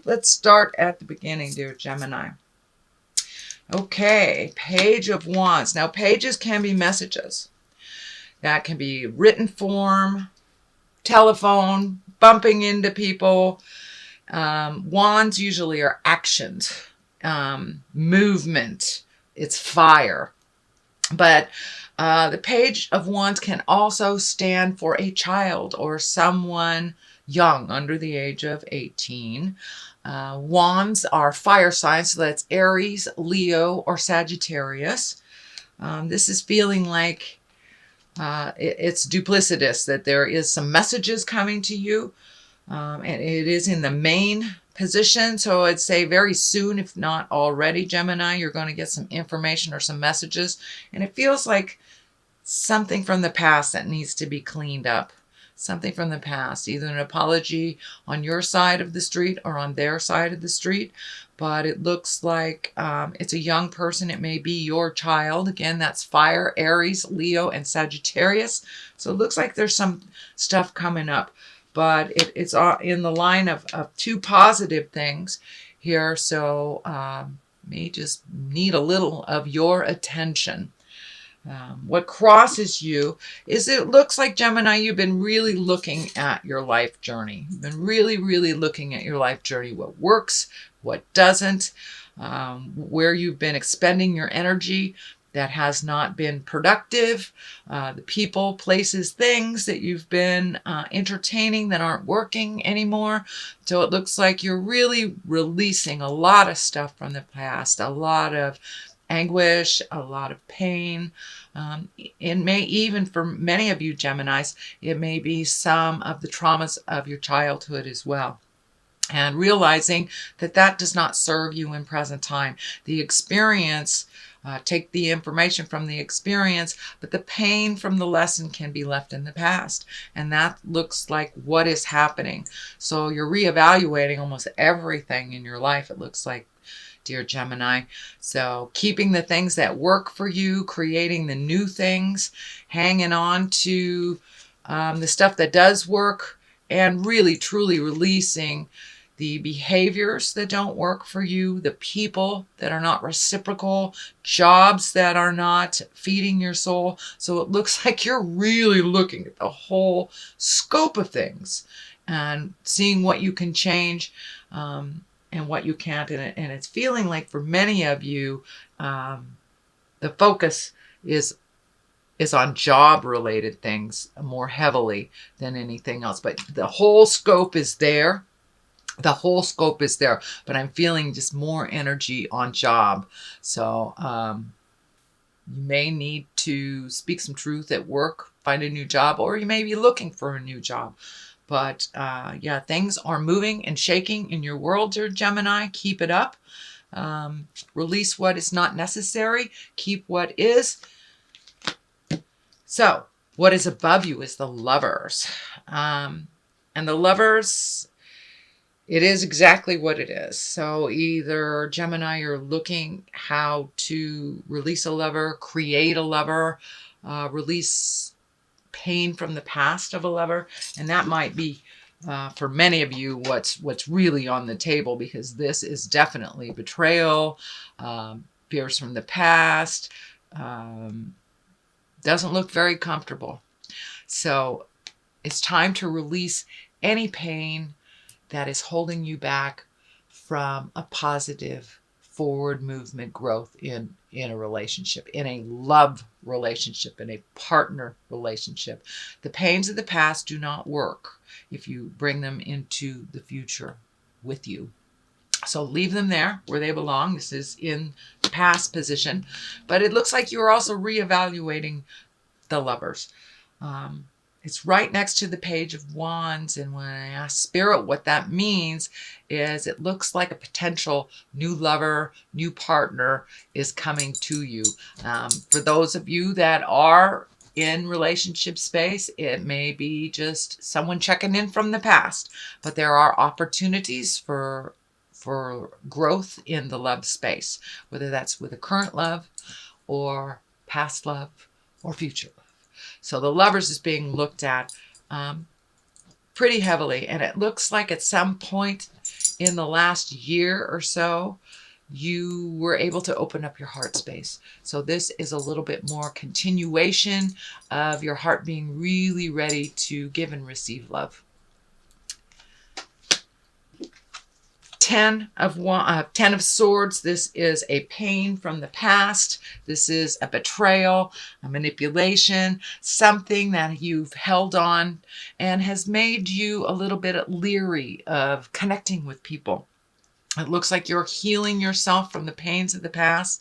Let's start at the beginning, dear Gemini. Okay, Page of Wands. Now, pages can be messages. That can be written form, telephone, bumping into people. Wands usually are actions, movement. It's fire. But the Page of Wands can also stand for a child or someone young, under the age of 18. Wands are fire signs, so that's Aries, Leo, or Sagittarius. This is feeling like it's duplicitous, that there is some messages coming to you, and it is in the main position. So I'd say very soon, if not already, Gemini, you're going to get some information or some messages, and it feels like something from the past that needs to be cleaned up. Something from the past, either an apology on your side of the street or on their side of the street. But it looks like it's a young person. It may be your child. Again, that's fire, Aries, Leo, and Sagittarius. So it looks like there's some stuff coming up. But it's in the line of two positive things here. So may just need a little of your attention. What crosses you is, it looks like, Gemini, you've been really looking at your life journey. You've been really, really looking at your life journey, what works, what doesn't, where you've been expending your energy that has not been productive, the people, places, things that you've been entertaining that aren't working anymore. So it looks like you're really releasing a lot of stuff from the past, a lot of anguish, a lot of pain. It may even, for many of you Geminis, it may be some of the traumas of your childhood as well. And realizing that that does not serve you in present time. The experience, take the information from the experience, but the pain from the lesson can be left in the past. And that looks like what is happening. So you're reevaluating almost everything in your life, it looks like, dear Gemini. So keeping the things that work for you, creating the new things, hanging on to the stuff that does work, and really truly releasing the behaviors that don't work for you, the people that are not reciprocal, jobs that are not feeding your soul. So it looks like you're really looking at the whole scope of things and seeing what you can change, and what you can't. And it's feeling like, for many of you, the focus is on job related things more heavily than anything else. But the whole scope is there. The whole scope is there. But I'm feeling just more energy on job. So you may need to speak some truth at work, find a new job, or you may be looking for a new job. But yeah, things are moving and shaking in your world, dear Gemini. Keep it up. Release what is not necessary. Keep what is. So what is above you is the Lovers. And the Lovers, it is exactly what it is. So either, Gemini, you're looking how to release a lover, create a lover, release pain from the past of a lover. And that might be, for many of you, what's really on the table, because this is definitely betrayal, fears from the past, doesn't look very comfortable. So it's time to release any pain that is holding you back from a positive forward movement, growth in a relationship, in a love relationship, in a partner relationship. The pains of the past do not work if you bring them into the future with you. So leave them there where they belong. This is in the past position, but it looks like you're also reevaluating the Lovers. It's right next to the Page of Wands. And when I ask Spirit what that means, is it looks like a potential new lover, new partner is coming to you. For those of you that are in relationship space, it may be just someone checking in from the past, but there are opportunities for growth in the love space, whether that's with a current love or past love or future love. So the Lovers is being looked at pretty heavily, and it looks like at some point in the last year or so, you were able to open up your heart space. So this is a little bit more continuation of your heart being really ready to give and receive love. 10 of Swords. This is a pain from the past. This is a betrayal, a manipulation, something that you've held on and has made you a little bit leery of connecting with people. It looks like you're healing yourself from the pains of the past.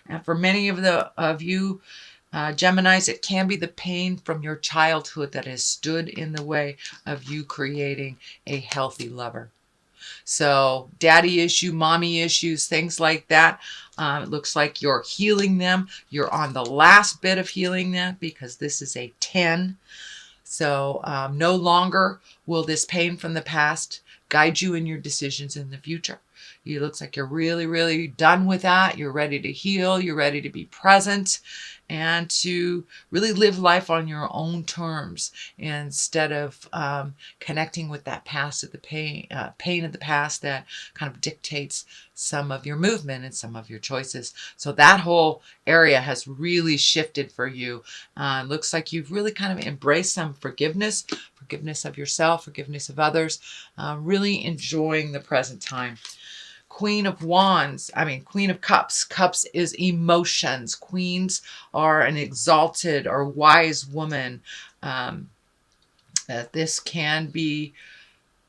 And for many of you, Geminis, it can be the pain from your childhood that has stood in the way of you creating a healthy lover. So daddy issue, mommy issues, things like that. It looks like you're healing them. You're on the last bit of healing them because this is a 10. So no longer will this pain from the past guide you in your decisions in the future. It looks like you're really, really done with that. You're ready to heal. You're ready to be present and to really live life on your own terms instead of connecting with that past of the pain of the past that kind of dictates some of your movement and some of your choices. So that whole area has really shifted for you. Looks like you've really kind of embraced some forgiveness of yourself, forgiveness of others, really enjoying the present time. Queen of Cups. Cups is emotions. Queens are an exalted or wise woman. This can be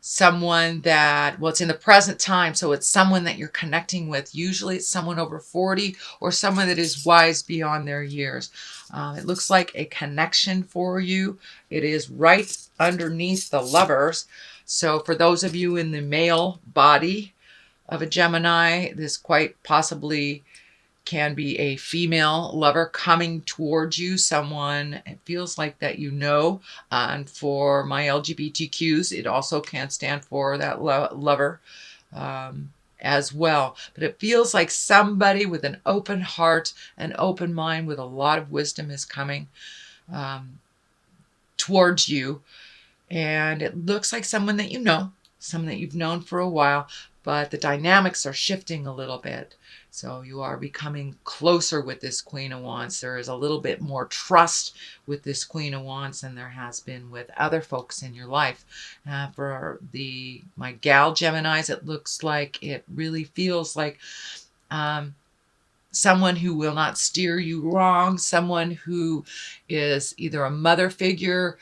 someone that, well, it's in the present time, so it's someone that you're connecting with. Usually it's someone over 40 or someone that is wise beyond their years. It looks like a connection for you. It is right underneath the Lovers. So for those of you in the male body of a Gemini, this quite possibly can be a female lover coming towards you, someone it feels like that you know. And for my LGBTQs, it also can stand for that lover as well. But it feels like somebody with an open heart, an open mind, with a lot of wisdom is coming towards you. And it looks like someone that you know, someone that you've known for a while, but the dynamics are shifting a little bit. So you are becoming closer with this Queen of Wands. There is a little bit more trust with this Queen of Wands than there has been with other folks in your life. For my gal Geminis, it looks like it really feels like someone who will not steer you wrong, someone who is either a mother figure,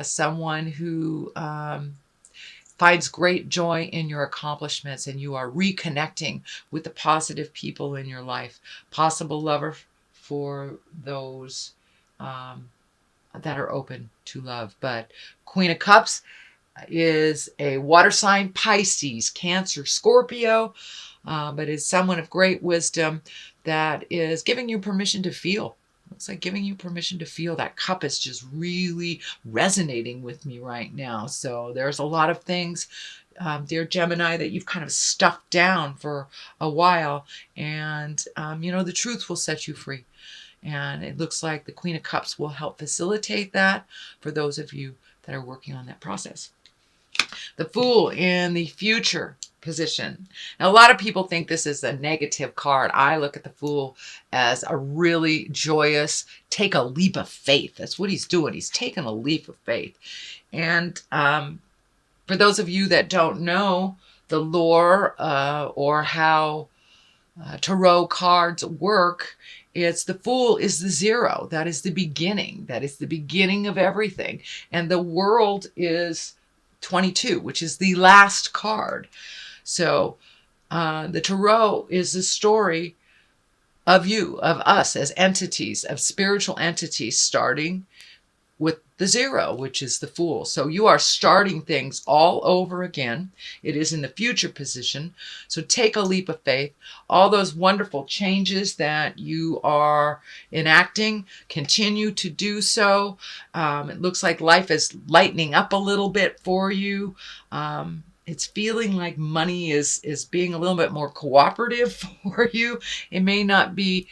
someone who finds great joy in your accomplishments, and you are reconnecting with the positive people in your life. Possible lover for those that are open to love. But Queen of Cups is a water sign, Pisces, Cancer, Scorpio, but is someone of great wisdom that is giving you permission to feel. It's like giving you permission to feel. That cup is just really resonating with me right now. So there's a lot of things, dear Gemini, that you've kind of stuffed down for a while. And, the truth will set you free. And it looks like the Queen of Cups will help facilitate that for those of you that are working on that process. The Fool in the future position. Now, a lot of people think this is a negative card. I look at the Fool as a really joyous, take a leap of faith. That's what he's doing. He's taking a leap of faith. And for those of you that don't know the lore or how tarot cards work, it's the Fool is the 0. That is the beginning. That is the beginning of everything. And the World is 22, which is the last card. So the Tarot is the story of you, of us as entities, of spiritual entities, starting with the 0, which is the Fool. So you are starting things all over again. It is in the future position. So take a leap of faith. All those wonderful changes that you are enacting, continue to do so. It looks like life is lightening up a little bit for you. It's feeling like money is being a little bit more cooperative for you. It may not be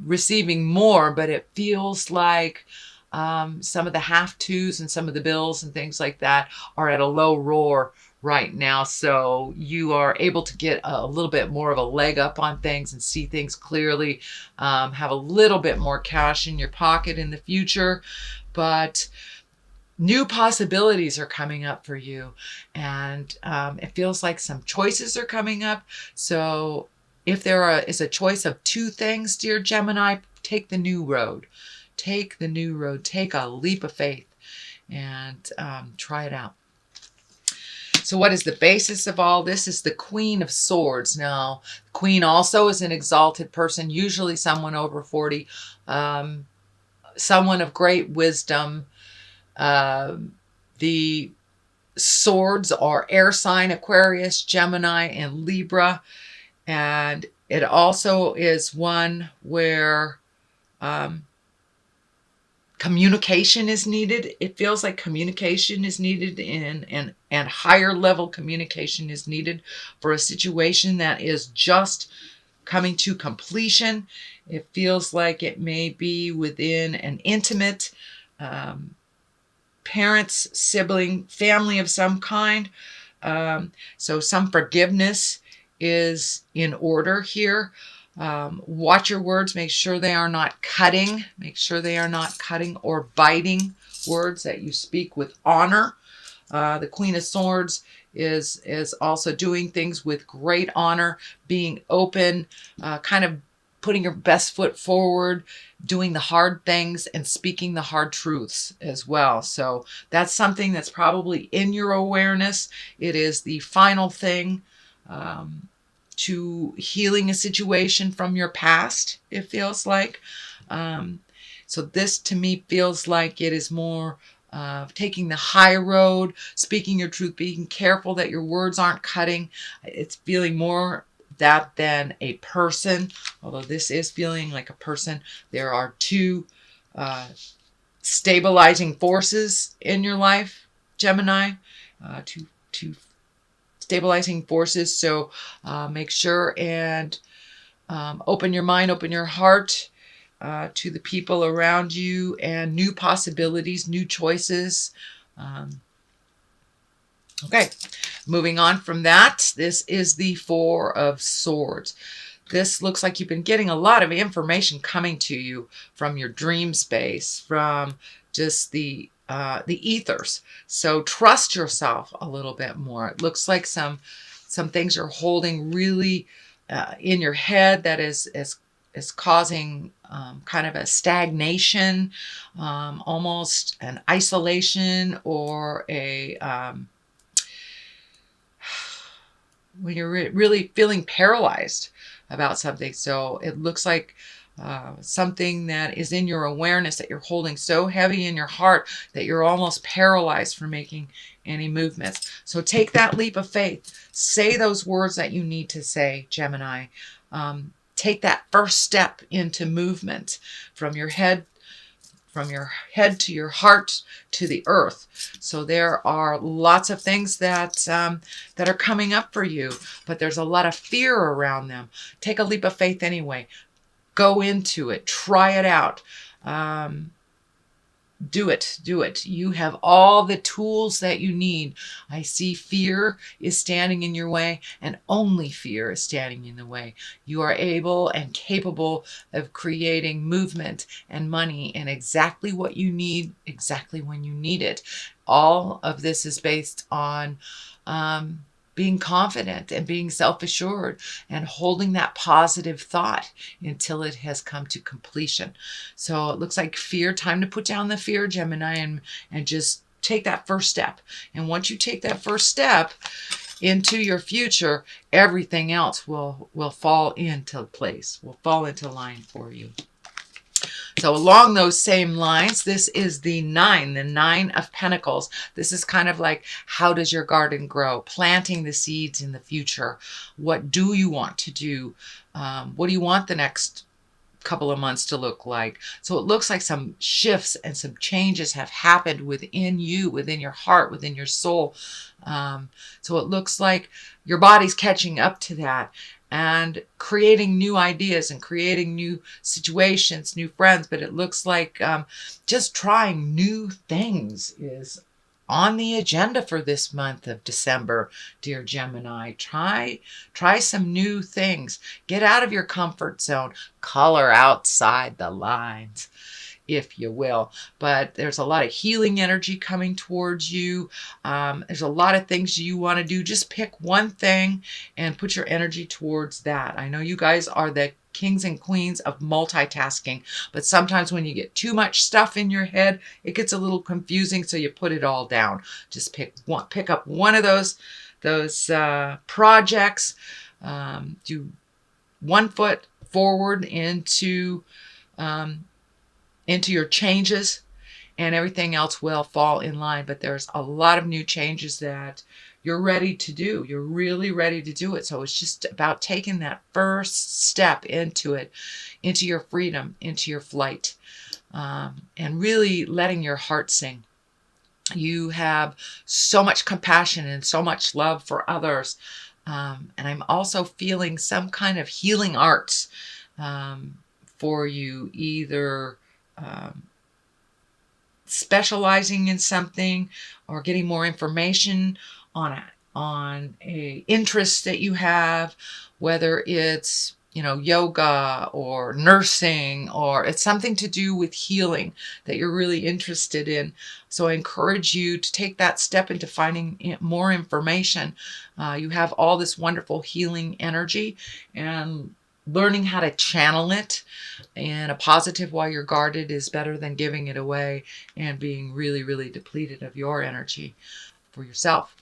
receiving more, but it feels like some of the have-tos and some of the bills and things like that are at a low roar right now. So you are able to get a little bit more of a leg up on things and see things clearly, have a little bit more cash in your pocket in the future. But new possibilities are coming up for you. And it feels like some choices are coming up. So if there is a choice of two things, dear Gemini, take the new road. Take the new road. Take a leap of faith and try it out. So what is the basis of all this? Is the Queen of Swords. Now, the Queen also is an exalted person, usually someone over 40, someone of great wisdom. The swords are air sign Aquarius, Gemini, and Libra. And it also is one where communication is needed. It feels like communication is needed and higher level communication is needed for a situation that is just coming to completion. It feels like it may be within an intimate parents, sibling, family of some kind. So some forgiveness is in order here. Watch your words. Make sure they are not cutting. Make sure they are not cutting or biting words, that you speak with honor. The Queen of Swords is also doing things with great honor, being open, kind of putting your best foot forward, doing the hard things and speaking the hard truths as well. So that's something that's probably in your awareness. It is the final thing to healing a situation from your past, it feels like. So this to me feels like it is more taking the high road, speaking your truth, being careful that your words aren't cutting. It's feeling more that than a person, although this is feeling like a person. There are two stabilizing forces in your life, Gemini, two stabilizing forces. So make sure and open your mind, open your heart to the people around you and new possibilities, new choices. Okay, moving on from that, this is the Four of Swords. This looks like you've been getting a lot of information coming to you from your dream space, from just the ethers. So trust yourself a little bit more. It looks like some things are holding really in your head that is causing kind of a stagnation, almost an isolation, or a when you're really feeling paralyzed about something. So it looks like something that is in your awareness that you're holding so heavy in your heart that you're almost paralyzed from making any movements. So take that leap of faith. Say those words that you need to say, Gemini. Take that first step into movement from your head to your heart to the earth. So there are lots of things that are coming up for you, but there's a lot of fear around them. Take a leap of faith anyway. Go into it. Try it out. Do it. Do it. You have all the tools that you need. I see fear is standing in your way, and only fear is standing in the way. You are able and capable of creating movement and money and exactly what you need, exactly when you need it. All of this is based on being confident and being self-assured and holding that positive thought until it has come to completion. So it looks like fear, time to put down the fear, Gemini, and just take that first step. And once you take that first step into your future, everything else will fall into place, will fall into line for you. So along those same lines, this is the Nine of Pentacles. This is kind of like, how does your garden grow? Planting the seeds in the future. What do you want to do? What do you want the next couple of months to look like? So it looks like some shifts and some changes have happened within you, within your heart, within your soul. So it looks like your body's catching up to that and creating new ideas and creating new situations, new friends. But it looks like just trying new things is on the agenda for this month of December, dear Gemini. Try some new things. Get out of your comfort zone. Color outside the lines, if you will. But there's a lot of healing energy coming towards you. There's a lot of things you want to do. Just pick one thing and put your energy towards that. I know you guys are the kings and queens of multitasking, but sometimes when you get too much stuff in your head, it gets a little confusing, so you put it all down. Just pick up one of those projects. Do one foot forward into your changes, and everything else will fall in line. But there's a lot of new changes that you're ready to do. You're really ready to do it. So it's just about taking that first step into it, into your freedom, into your flight, and really letting your heart sing. You have so much compassion and so much love for others. And I'm also feeling some kind of healing arts for you, either specializing in something or getting more information on a interest that you have, whether it's yoga or nursing, or it's something to do with healing that you're really interested in. So I encourage you to take that step into finding more information. You have all this wonderful healing energy, and learning how to channel it in a positive while you're guarded is better than giving it away and being really, really depleted of your energy for yourself.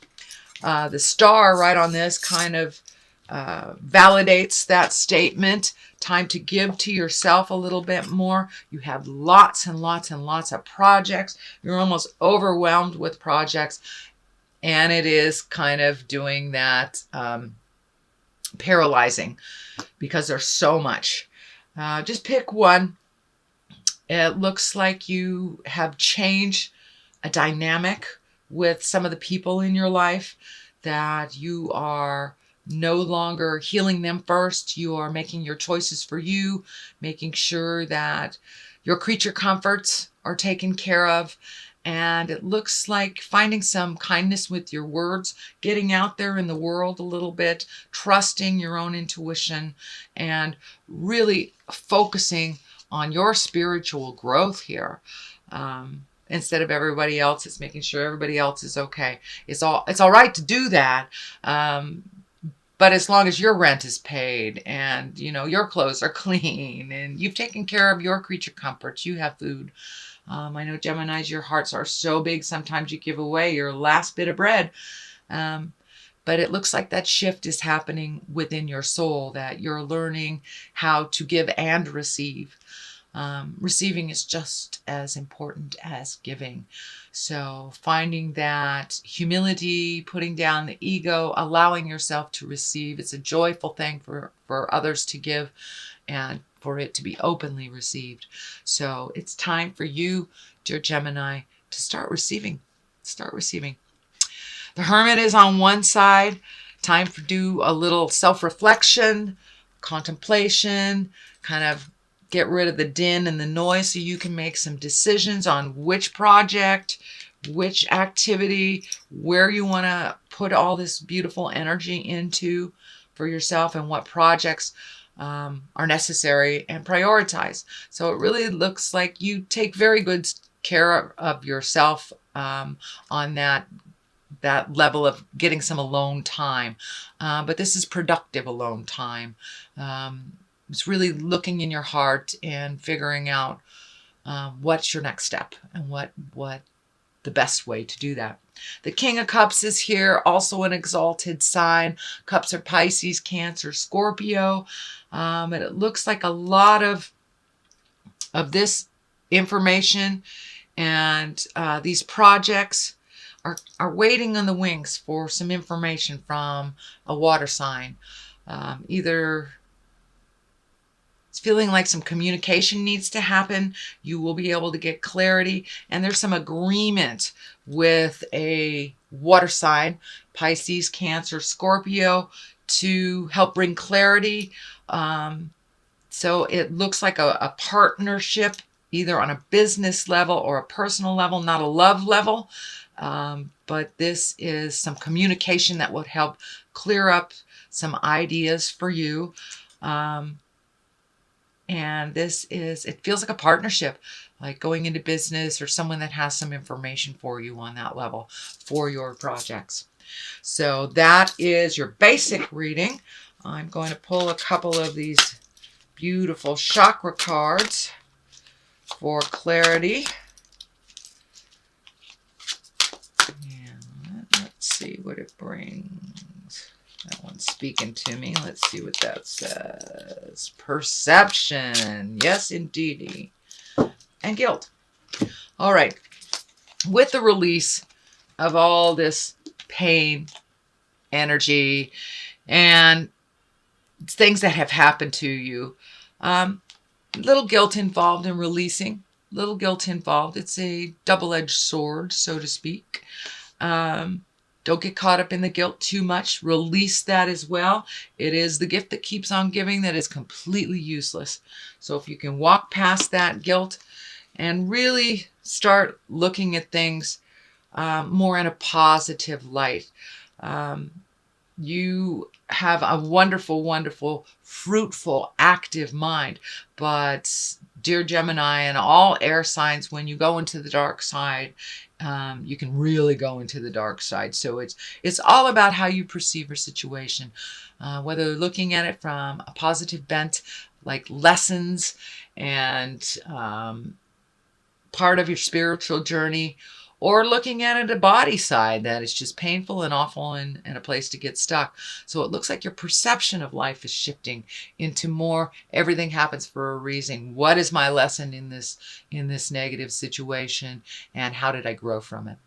The star right on this kind of validates that statement. Time to give to yourself a little bit more. You have lots and lots and lots of projects. You're almost overwhelmed with projects, and it is kind of doing that paralyzing because there's so much. Just pick one. It looks like you have changed a dynamic with some of the people in your life, that you are no longer healing them first. You are making your choices for you, making sure that your creature comforts are taken care of. And it looks like finding some kindness with your words, getting out there in the world a little bit, trusting your own intuition, and really focusing on your spiritual growth here. Instead of everybody else, it's making sure everybody else is okay. It's all right to do that. But as long as your rent is paid and, your clothes are clean and you've taken care of your creature comforts, you have food. I know Geminis, your hearts are so big, sometimes you give away your last bit of bread. But it looks like that shift is happening within your soul, that you're learning how to give and receive. Receiving is just as important as giving. So finding that humility, putting down the ego, allowing yourself to receive. It's a joyful thing for others to give and for it to be openly received. So it's time for you, dear Gemini, to start receiving. Start receiving. The Hermit is on one side. Time to do a little self-reflection, contemplation, kind of get rid of the din and the noise so you can make some decisions on which project, which activity, where you want to put all this beautiful energy into for yourself, and what projects are necessary, and prioritize. So it really looks like you take very good care of yourself on that level of getting some alone time. But this is productive alone time. It's really looking in your heart and figuring out what's your next step and what the best way to do that. The King of Cups is here, also an exalted sign. Cups are Pisces, Cancer, Scorpio. And it looks like a lot of this information and these projects are waiting on the wings for some information from a water sign. Either it's feeling like some communication needs to happen. You will be able to get clarity. And there's some agreement with a water sign, Pisces, Cancer, Scorpio, to help bring clarity. So it looks like a partnership either on a business level or a personal level, not a love level. But this is some communication that would help clear up some ideas for you. And it feels like a partnership, like going into business or someone that has some information for you on that level for your projects. So that is your basic reading. I'm going to pull a couple of these beautiful chakra cards for clarity. And let's see what it brings. That one's speaking to me. Let's see what that says. Perception. Yes, indeedy. And guilt. All right. With the release of all this pain, energy, and things that have happened to you, little guilt involved in releasing. Little guilt involved. It's a double-edged sword, so to speak. Don't get caught up in the guilt too much. Release that as well. It is the gift that keeps on giving that is completely useless. So if you can walk past that guilt and really start looking at things more in a positive light, you have a wonderful, wonderful, fruitful, active mind. But dear Gemini and all air signs, when you go into the dark side, you can really go into the dark side. So it's all about how you perceive your situation, whether looking at it from a positive bent, like lessons and part of your spiritual journey, or looking at it a body side that is just painful and awful and a place to get stuck. So it looks like your perception of life is shifting into more everything happens for a reason. What is my lesson in this negative situation, and how did I grow from it?